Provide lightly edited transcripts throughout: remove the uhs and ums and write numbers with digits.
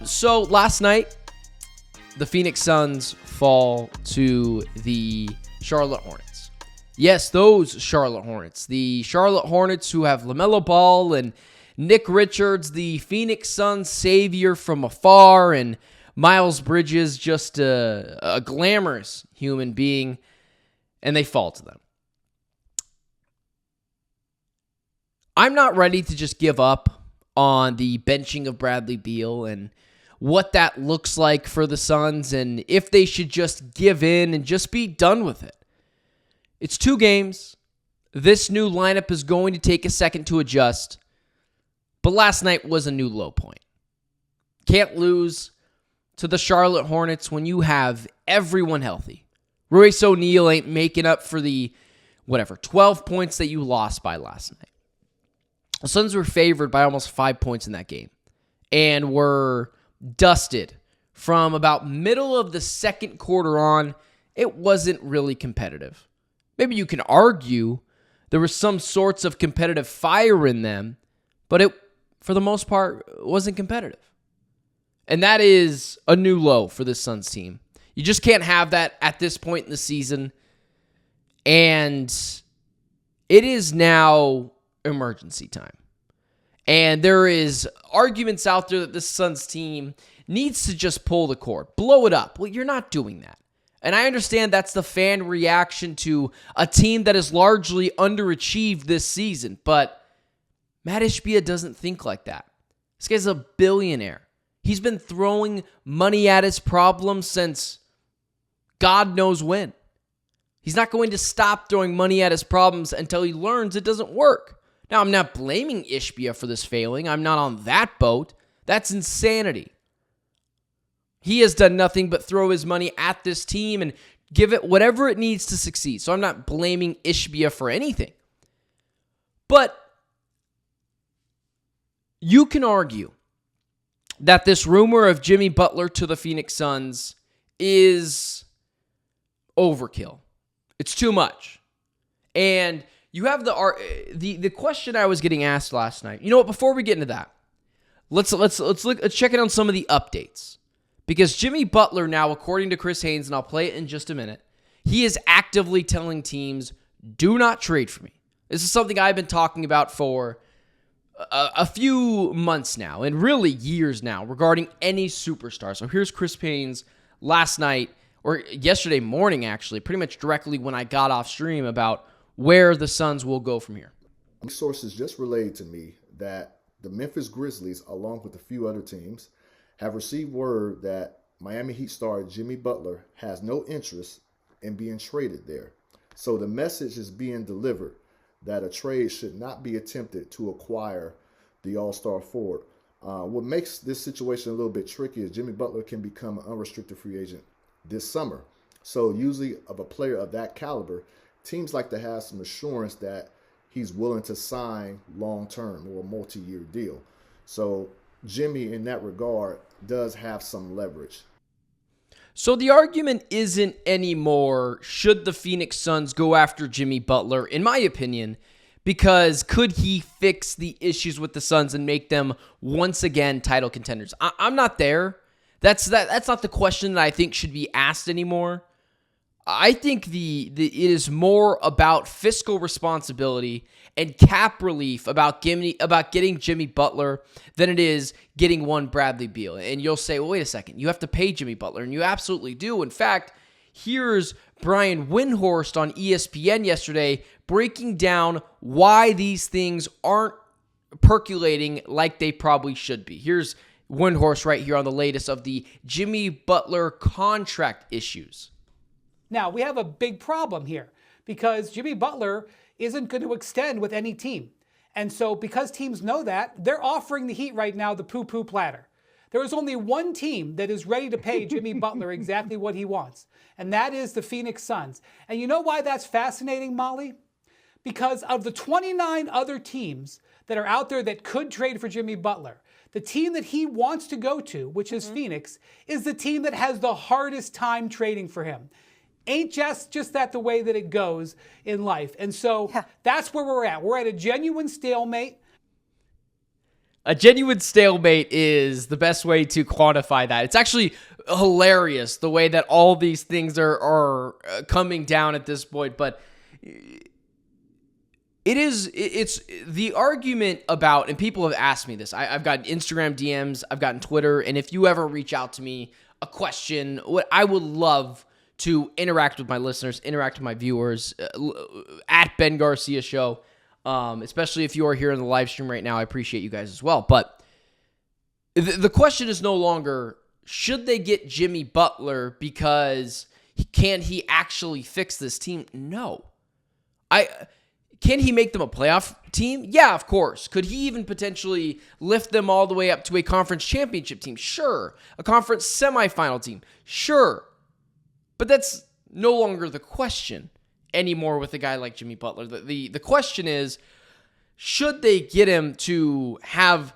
So last night, the Phoenix Suns fall to the Charlotte Hornets. Yes, those Charlotte Hornets. The Charlotte Hornets who have LaMelo Ball and Nick Richards, the Phoenix Suns savior from afar, and Miles Bridges, just a glamorous human being, and they fall to them. I'm not ready to just give up on the benching of Bradley Beal and what that looks like for the Suns and if they should just give in and just be done with it. It's 2 games. This new lineup is going to take a second to adjust. But last night was a new low point. Can't lose to the Charlotte Hornets when you have everyone healthy. Royce O'Neal ain't making up for the, 12 points that you lost by last night. The Suns were favored by almost 5 points in that game and were dusted from about middle of the second quarter on. It wasn't really competitive. Maybe you can argue there was some sorts of competitive fire in them, but it, for the most part, wasn't competitive. And that is a new low for this Suns team. You just can't have that at this point in the season. And it is now emergency time. And there is arguments out there that this Suns team needs to just pull the cord, blow it up. Well, you're not doing that. And I understand that's the fan reaction to a team that has largely underachieved this season. But Matt Ishbia doesn't think like that. This guy's a billionaire. He's been throwing money at his problems since God knows when. He's not going to stop throwing money at his problems until he learns it doesn't work. Now, I'm not blaming Ishbia for this failing. I'm not on that boat. That's insanity. He has done nothing but throw his money at this team and give it whatever it needs to succeed. So I'm not blaming Ishbia for anything. But you can argue that this rumor of Jimmy Butler to the Phoenix Suns is overkill. It's too much. And you have the question I was getting asked last night. You know what? Before we get into that, let's check in on some of the updates. Because Jimmy Butler now, according to Chris Haynes, and I'll play it in just a minute, he is actively telling teams, do not trade for me. This is something I've been talking about for a few months now, and really years now, regarding any superstar. So here's Chris Haynes last night, or yesterday morning actually, pretty much directly when I got off stream about where the Suns will go from here. Sources just relayed to me that the Memphis Grizzlies, along with a few other teams, have received word that Miami Heat star Jimmy Butler has no interest in being traded there. So the message is being delivered that a trade should not be attempted to acquire the all-star forward. What makes this situation a little bit tricky is Jimmy Butler can become an unrestricted free agent this summer. So usually of a player of that caliber, teams like to have some assurance that he's willing to sign long-term or a multi-year deal. So Jimmy, in that regard, does have some leverage. So the argument isn't anymore, should the Phoenix Suns go after Jimmy Butler, in my opinion, because could he fix the issues with the Suns and make them once again title contenders? I'm not there. That's not the question that I think should be asked anymore. I think it is more about fiscal responsibility and cap relief about getting Jimmy Butler than it is getting one Bradley Beal. And you'll say, well, wait a second, you have to pay Jimmy Butler, and you absolutely do. In fact, here's Brian Windhorst on ESPN yesterday breaking down why these things aren't percolating like they probably should be. Here's Windhorst right here on the latest of the Jimmy Butler contract issues. Now, we have a big problem here because Jimmy Butler isn't going to extend with any team. And so because teams know that, they're offering the Heat right now the poo-poo platter. There is only one team that is ready to pay Jimmy Butler exactly what he wants, and that is the Phoenix Suns. And you know why that's fascinating, Molly? Because of the 29 other teams that are out there that could trade for Jimmy Butler, the team that he wants to go to, which is Phoenix, is the team that has the hardest time trading for him. Ain't just that the way that it goes in life. And so that's where we're at. We're at a genuine stalemate. A genuine stalemate is the best way to quantify that. It's actually hilarious the way that all these things are coming down at this point, but it's the argument about, and people have asked me this. I've gotten Instagram DMs, I've gotten Twitter, and if you ever reach out to me, a question, what I would love to interact with my listeners, interact with my viewers, at Ben Garcia Show. Especially if you are here in the live stream right now, I appreciate you guys as well. But the question is no longer, should they get Jimmy Butler because can he actually fix this team? No. Can he make them a playoff team? Yeah, of course. Could he even potentially lift them all the way up to a conference championship team? Sure. A conference semifinal team? Sure. But that's no longer the question anymore with a guy like Jimmy Butler. The question is, should they get him to have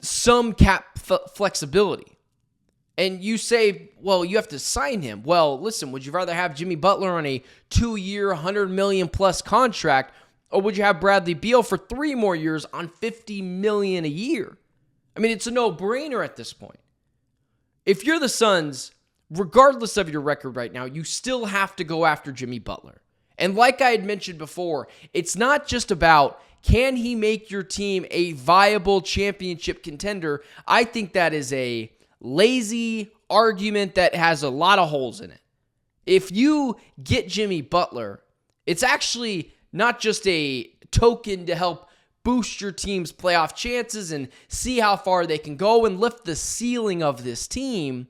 some cap flexibility? And you say, well, you have to sign him. Well, listen, would you rather have Jimmy Butler on a 2-year, $100 million plus contract, or would you have Bradley Beal for 3 more years on $50 million a year? I mean, it's a no-brainer at this point. If you're the Suns, regardless of your record right now, you still have to go after Jimmy Butler. And like I had mentioned before, it's not just about, can he make your team a viable championship contender? I think that is a lazy argument that has a lot of holes in it. If you get Jimmy Butler, it's actually not just a token to help boost your team's playoff chances and see how far they can go and lift the ceiling of this team.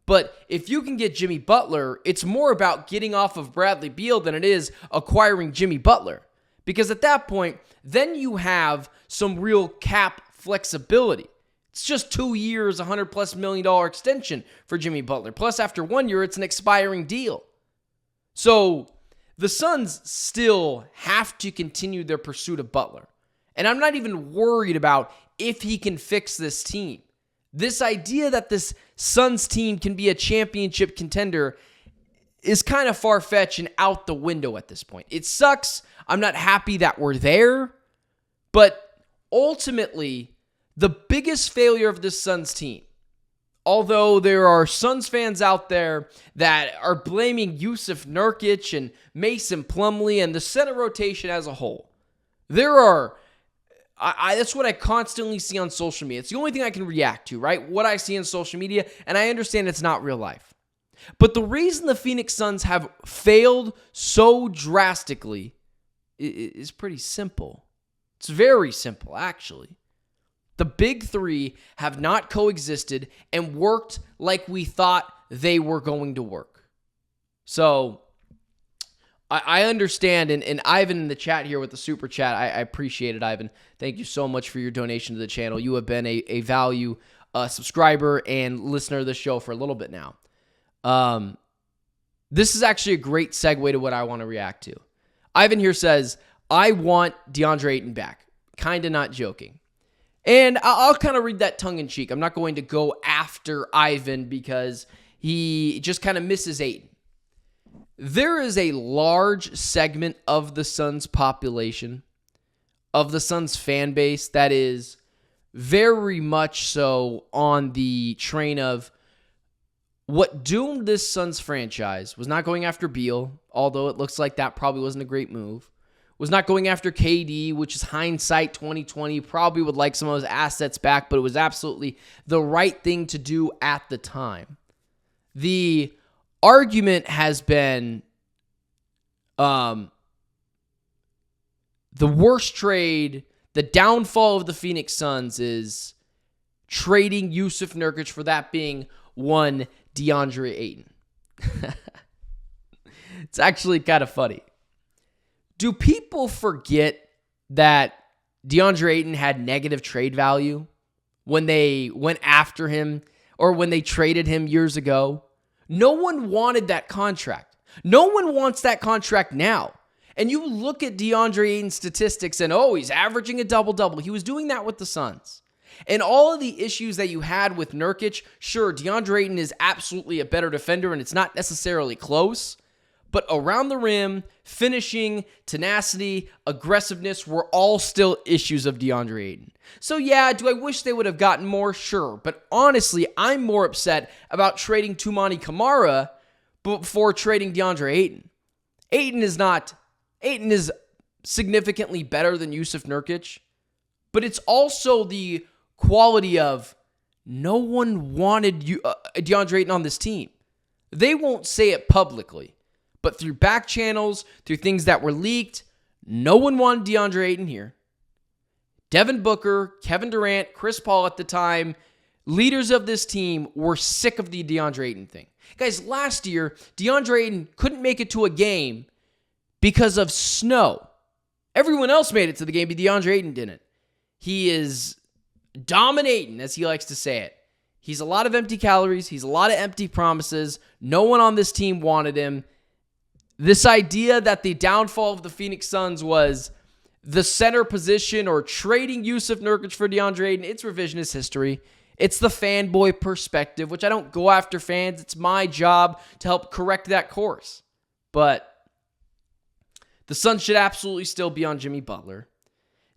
But if you can get Jimmy Butler, it's more about getting off of Bradley Beal than it is acquiring Jimmy Butler. Because at that point, then you have some real cap flexibility. It's just 2 years, $100+ million extension for Jimmy Butler. Plus, after 1 year, it's an expiring deal. So the Suns still have to continue their pursuit of Butler. And I'm not even worried about if he can fix this team. This idea that this Suns team can be a championship contender is kind of far-fetched and out the window at this point. It sucks. I'm not happy that we're there. But ultimately, the biggest failure of this Suns team, although there are Suns fans out there that are blaming Yusuf Nurkic and Mason Plumlee and the center rotation as a whole, that's what I constantly see on social media. It's the only thing I can react to, right? What I see on social media, and I understand it's not real life. But the reason the Phoenix Suns have failed so drastically is pretty simple. It's very simple, actually. The big three have not coexisted and worked like we thought they were going to work. So I understand, and Ivan in the chat here with the super chat, I appreciate it, Ivan. Thank you so much for your donation to the channel. You have been a value subscriber and listener of the show for a little bit now. This is actually a great segue to what I want to react to. Ivan here says, I want DeAndre Ayton back. Kind of not joking. And I'll kind of read that tongue-in-cheek. I'm not going to go after Ivan because he just kind of misses Ayton. There is a large segment of the Suns population, of the Suns fan base, that is very much so on the train of what doomed this Suns franchise was not going after Beal, although it looks like that probably wasn't a great move. Was not going after KD, which is hindsight 2020. Probably would like some of those assets back, but it was absolutely the right thing to do at the time. The argument has been the worst trade, the downfall of the Phoenix Suns is trading Yusuf Nurkic for that being one DeAndre Ayton. It's actually kind of funny. Do people forget that DeAndre Ayton had negative trade value when they went after him or when they traded him years ago? No one wanted that contract. No one wants that contract now. And you look at DeAndre Ayton's statistics and, he's averaging a double-double. He was doing that with the Suns. And all of the issues that you had with Nurkic, sure, DeAndre Ayton is absolutely a better defender and it's not necessarily close. But around the rim, finishing, tenacity, aggressiveness were all still issues of DeAndre Ayton. So yeah, do I wish they would have gotten more? Sure. But honestly, I'm more upset about trading Toumani Camara before trading DeAndre Ayton. Ayton is significantly better than Yusuf Nurkic, but it's also the quality of no one wanted DeAndre Ayton on this team. They won't say it publicly, but through back channels, through things that were leaked, no one wanted DeAndre Ayton here. Devin Booker, Kevin Durant, Chris Paul at the time, leaders of this team were sick of the DeAndre Ayton thing. Guys, last year, DeAndre Ayton couldn't make it to a game because of snow. Everyone else made it to the game, but DeAndre Ayton didn't. He is dominating, as he likes to say it. He's a lot of empty calories. He's a lot of empty promises. No one on this team wanted him. This idea that the downfall of the Phoenix Suns was the center position or trading Yusuf Nurkic for DeAndre Ayton, it's revisionist history. It's the fanboy perspective, which I don't go after fans. It's my job to help correct that course. But the Suns should absolutely still be on Jimmy Butler.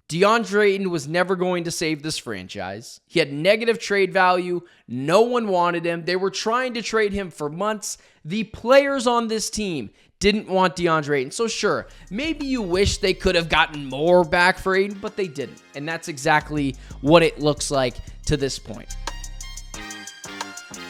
DeAndre Ayton was never going to save this franchise. He had negative trade value. No one wanted him. They were trying to trade him for months. The players on this team didn't want DeAndre Ayton. So sure, maybe you wish they could have gotten more back for Ayton, but they didn't. And that's exactly what it looks like to this point.